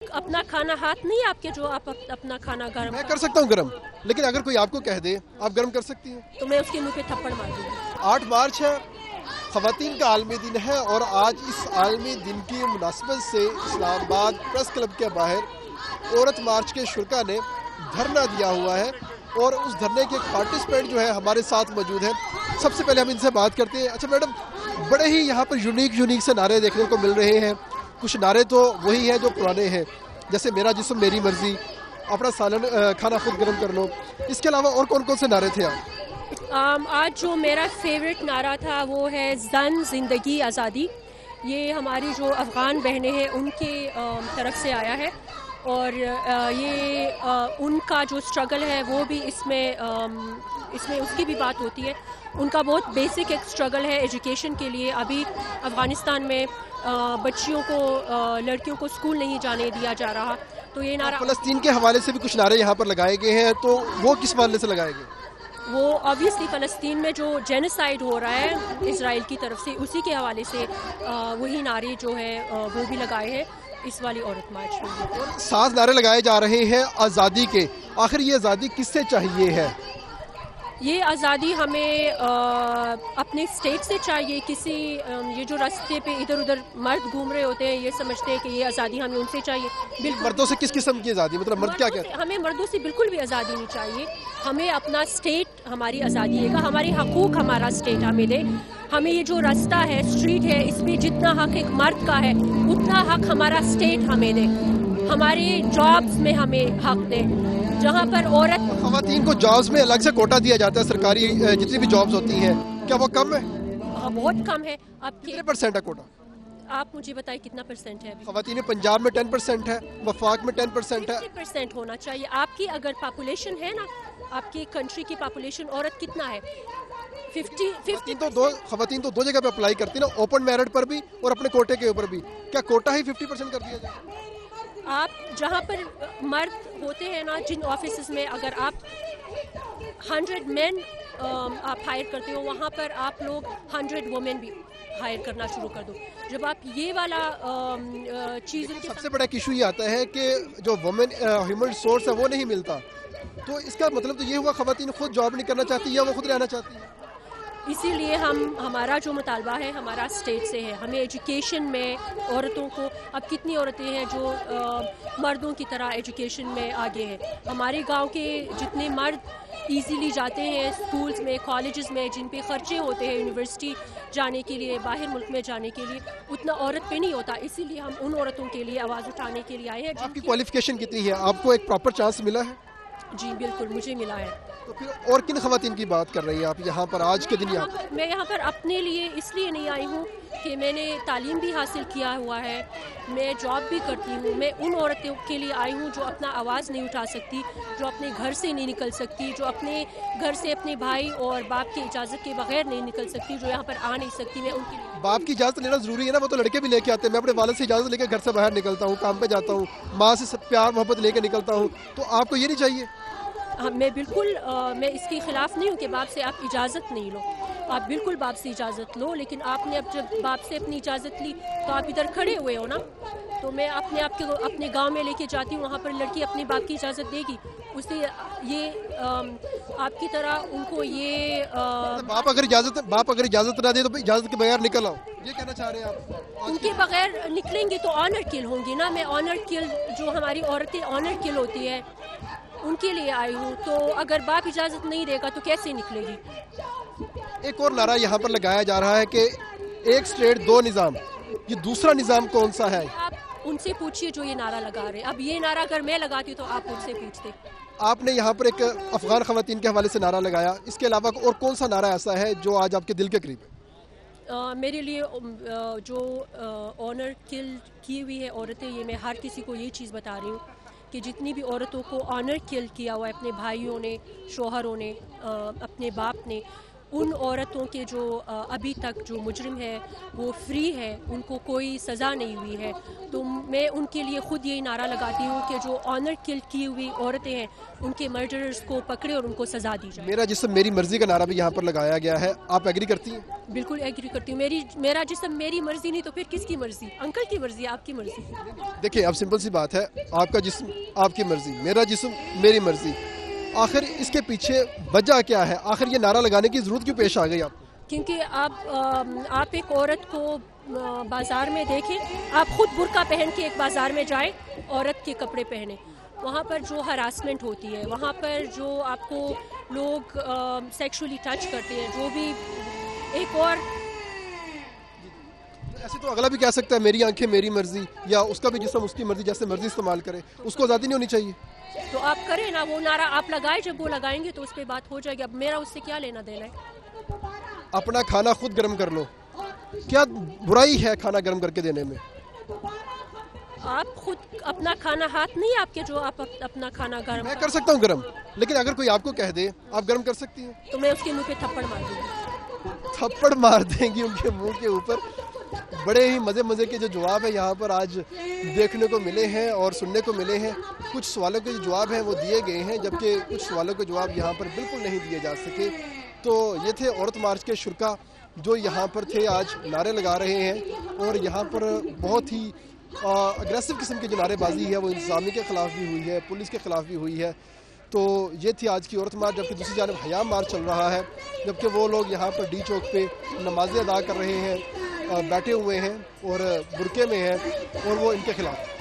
अपना खाना हाथ नहीं आपके जो आप अपना खाना गर्म मैं कर सकता हूँ गर्म, लेकिन अगर कोई आपको कह दे आप गर्म कर सकती हैं? तो मैं उसके मुंह पे थप्पड़ मार दूंगी। 8 मार्च है, ख़वातीन का आलमी दिन है, और आज इस आलमी दिन की मुनासबत से इस्लामाबाद प्रेस क्लब के बाहर औरत मार्च के शुरा ने धरना दिया हुआ है, और उस धरने के एक पार्टिसिपेंट जो है हमारे साथ मौजूद हैं। सबसे पहले हम इनसे बात करते हैं। अच्छा मैडम, बड़े ही यहाँ पर यूनिक से नारे देखने को मिल रहे हैं। कुछ नारे तो वही हैं जो पुराने हैं, जैसे मेरा जिस्म मेरी मर्जी, अपना खाना खुद गर्म कर लो। इसके अलावा और कौन कौन से नारे थे आप? आज जो मेरा फेवरेट नारा था वो है जन ज़िंदगी आज़ादी। ये हमारी जो अफ़गान बहनें हैं उनके तरफ से आया है, और ये उनका जो स्ट्रगल है वो भी इसमें उसकी भी बात होती है। उनका बहुत बेसिक एक स्ट्रगल है एजुकेशन के लिए। अभी अफ़गानिस्तान में बच्चियों को, लड़कियों को स्कूल नहीं जाने दिया जा रहा। तो ये नारा फ़लस्तीन के हवाले से भी कुछ नारे यहाँ पर लगाए गए हैं, तो वो किस मामले से लगाए गए? वो ऑब्वियसली फ़लस्तीन में जो जेनोसाइड हो रहा है इसराइल की तरफ से, उसी के हवाले से वही नारे जो है वो भी लगाए हैं इस वाली औरत मार्च में। 7 नारे लगाए जा रहे हैं आज़ादी के। आखिर ये आज़ादी किससे चाहिए है? ये आज़ादी हमें अपने स्टेट से चाहिए। किसी ये जो रास्ते पे इधर उधर मर्द घूम रहे होते हैं, ये समझते हैं कि ये आज़ादी हमें उनसे चाहिए। बिल्कुल। मर्दों से किस किस्म की आज़ादी, मतलब मर्द क्या कहते हैं? हमें मर्दों से बिल्कुल भी आज़ादी नहीं चाहिए। हमें अपना स्टेट हमारी आज़ादी देगा, हमारी हकूक़ हमारा स्टेट हमें दे। हमें ये जो रास्ता है, स्ट्रीट है, इस पर जितना हक एक मर्द का है उतना हक हमारा स्टेट हमें दे। हमारे जॉब्स में हमें हक दे, जहाँ पर औरत ख़वातीन को जॉब्स में अलग से कोटा दिया जाता है। सरकारी जितनी भी जॉब्स होती हैं, क्या वो कम है? बहुत कम है। कितने परसेंट है कोटा? आप मुझे बताइए कितना परसेंट है? ख़वातीन पंजाब में 10% है, वफाक में 10% है। 50% होना चाहिए। आपकी अगर पॉपुलेशन है ना, आपकी कंट्री की पॉपुलेशन, औरत कितना है? 50। ख़वातीन तो दो जगह पे अप्लाई करती है ना, ओपन मेरिट पर भी और अपने कोटे के ऊपर भी। क्या कोटा ही 50% कर दिया जाए? आप जहाँ पर मर्द होते हैं ना, जिन ऑफिस में अगर आप 100 मेन आप हायर करते हो, वहाँ पर आप लोग 100 वुमेन भी हायर करना शुरू कर दो। जब आप ये वाला चीज़, सबसे बड़ा इशू ये आता है कि जो वुमेन ह्यूमन रिसोर्स है वो नहीं मिलता। तो इसका मतलब तो ये हुआ ख़वातीन खुद जॉब नहीं करना चाहती या वो खुद रहना चाहती है। इसीलिए हमारा जो मुतालबा है हमारा स्टेट से है। हमें एजुकेशन में औरतों को, अब कितनी औरतें हैं जो मर्दों की तरह एजुकेशन में आगे हैं। हमारे गांव के जितने मर्द इजीली जाते हैं स्कूल्स में, कॉलेजेस में, जिन पे ख़र्चे होते हैं यूनिवर्सिटी जाने के लिए, बाहर मुल्क में जाने के लिए, उतना औरत पे नहीं होता। इसीलिए हम उन औरतों के लिए आवाज़ उठाने के लिए आए हैं। आपकी क्वालिफिकेशन कितनी है? आपको एक प्रॉपर चांस मिला है? जी बिल्कुल, मुझे मिला है। तो फिर और किन ख़वातीन की बात कर रही हैं आप यहाँ पर आज के दिन? मैं यहाँ पर अपने लिए इसलिए नहीं आई हूँ कि मैंने तालीम भी हासिल किया हुआ है, मैं जॉब भी करती हूँ। मैं उन औरतों के लिए आई हूँ जो अपना आवाज़ नहीं उठा सकती, जो अपने घर से नहीं निकल सकती, जो अपने घर से अपने भाई और बाप की इजाज़त के बगैर नहीं निकल सकती, जो यहाँ पर आ नहीं सकती। मैं उनके लिए बाप की इजाज़त लेना ज़रूरी है ना, वो तो लड़के भी लेके आते हैं। मैं अपने वालिद से इजाज़त लेकर घर से बाहर निकलता हूँ, काम पे जाता हूँ, माँ से प्यार मोहब्बत लेकर निकलता हूँ। तो आपको ये नहीं चाहिए? मैं बिल्कुल मैं इसके ख़िलाफ़ नहीं हूँ कि बाप से आप इजाज़त नहीं लो। आप बिल्कुल बाप से इजाज़त लो, लेकिन आपने अब जब बाप से अपनी इजाज़त ली तो आप इधर खड़े हुए हो ना। तो मैं अपने आप को अपने गांव में लेके जाती हूँ, वहाँ पर लड़की अपने बाप की इजाज़त देगी। उससे ये आपकी तरह उनको ये बाप अगर इजाज़त ना दे तो इजाज़त के बगैर निकल आओ, ये कहना चाह रहे हैं आप? उनके बगैर निकलेंगे तो ऑनर किल होंगी ना। मैं ऑनर किल, जो हमारी औरतें ऑनर किल होती है, उनके लिए आई हूँ। तो अगर बाप इजाज़त नहीं देगा तो कैसे निकलेगी? एक और नारा यहाँ पर लगाया जा रहा है कि एक स्टेट दो निज़ाम। ये दूसरा निज़ाम कौन सा है? आप उनसे पूछिए जो ये नारा लगा रहे हैं। अब ये नारा अगर मैं लगाती तो आप उनसे पूछते। आपने यहाँ पर एक अफ़गान ख़वातीन के हवाले से नारा लगाया, इसके अलावा और कौन सा नारा ऐसा है जो आज आपके दिल के करीब है? मेरे लिए जो ऑनर किल की हुई है औरतें, ये मैं हर किसी को ये चीज़ बता रही हूँ कि जितनी भी औरतों को ऑनर किल किया हुआ है अपने भाइयों ने, शोहरों ने, अपने बाप ने, उन औरतों के जो अभी तक जो मुजरिम है वो फ्री है, उनको कोई सज़ा नहीं हुई है। तो मैं उनके लिए ख़ुद यही नारा लगाती हूँ कि जो ऑनर किल की हुई औरतें हैं उनके मर्डरर्स को पकड़े और उनको सज़ा दी जाए। मेरा जिस्म मेरी मर्जी का नारा भी यहाँ पर लगाया गया है, आप एग्री करती हैं? बिल्कुल एग्री करती हूँ। मेरा जिस्म मेरी मर्जी नहीं तो फिर किसकी मर्जी? अंकल की मर्जी, आपकी मर्जी। देखिए अब सिंपल सी बात है, आपका जिस्म आपकी मर्जी, मेरा जिस्म मेरी मर्जी। आखिर इसके पीछे वजह क्या है? आखिर ये नारा लगाने की ज़रूरत क्यों पेश आ गई आपको? क्योंकि आप एक औरत को बाज़ार में देखें, आप ख़ुद बुर्का पहन के एक बाज़ार में जाएं, औरत के कपड़े पहने, वहाँ पर जो हरासमेंट होती है, वहाँ पर जो आपको लोग सेक्सुअली टच करते हैं, जो भी एक और ऐसे तो अगला भी कह सकता है मेरी आंखें मेरी मर्जी, या उसका भी जिस्म उसकी मर्जी, जैसे मर्जी इस्तेमाल करे, उसको आज़ादी नहीं होनी चाहिए? तो आप करें ना, वो नारा आप लगाए, जब वो लगाएंगे तो उस पर बात हो जाएगी। अब मेरा उससे क्या लेना देना है? अपना खाना खुद गर्म कर लो, क्या बुराई है खाना गर्म करके देने में? आप खुद अपना खाना, हाथ नहीं आपके जो आप अपना खाना गर्म? मैं कर सकता हूँ गर्म, लेकिन अगर कोई आपको कह दे आप गर्म कर सकती हैं, तो मैं उसके मुंह पे थप्पड़ मार दूंगी। थप्पड़ मार देंगी उनके मुंह के ऊपर। बड़े ही मज़े के जो जवाब है यहाँ पर आज देखने को मिले हैं और सुनने को मिले हैं। कुछ सवालों के जो जवाब हैं वो दिए गए हैं, जबकि कुछ सवालों के जवाब यहाँ पर बिल्कुल नहीं दिए जा सके। तो ये थे औरत मार्च के शुरा जो यहाँ पर थे, आज नारे लगा रहे हैं और यहाँ पर बहुत ही अग्रेसिव किस्म की जो नारेबाजी है वो इंतज़ामी के ख़िलाफ़ भी हुई है, पुलिस के ख़िलाफ़ भी हुई है। तो ये थी आज की औरत मार्च। जबकि दूसरी जानब हयाम मार्च चल रहा है, जबकि वो लोग यहाँ पर डी चौक पे नमाज़ें अदा कर रहे हैं, बैठे हुए हैं और बुरके में हैं और वो इनके ख़िलाफ़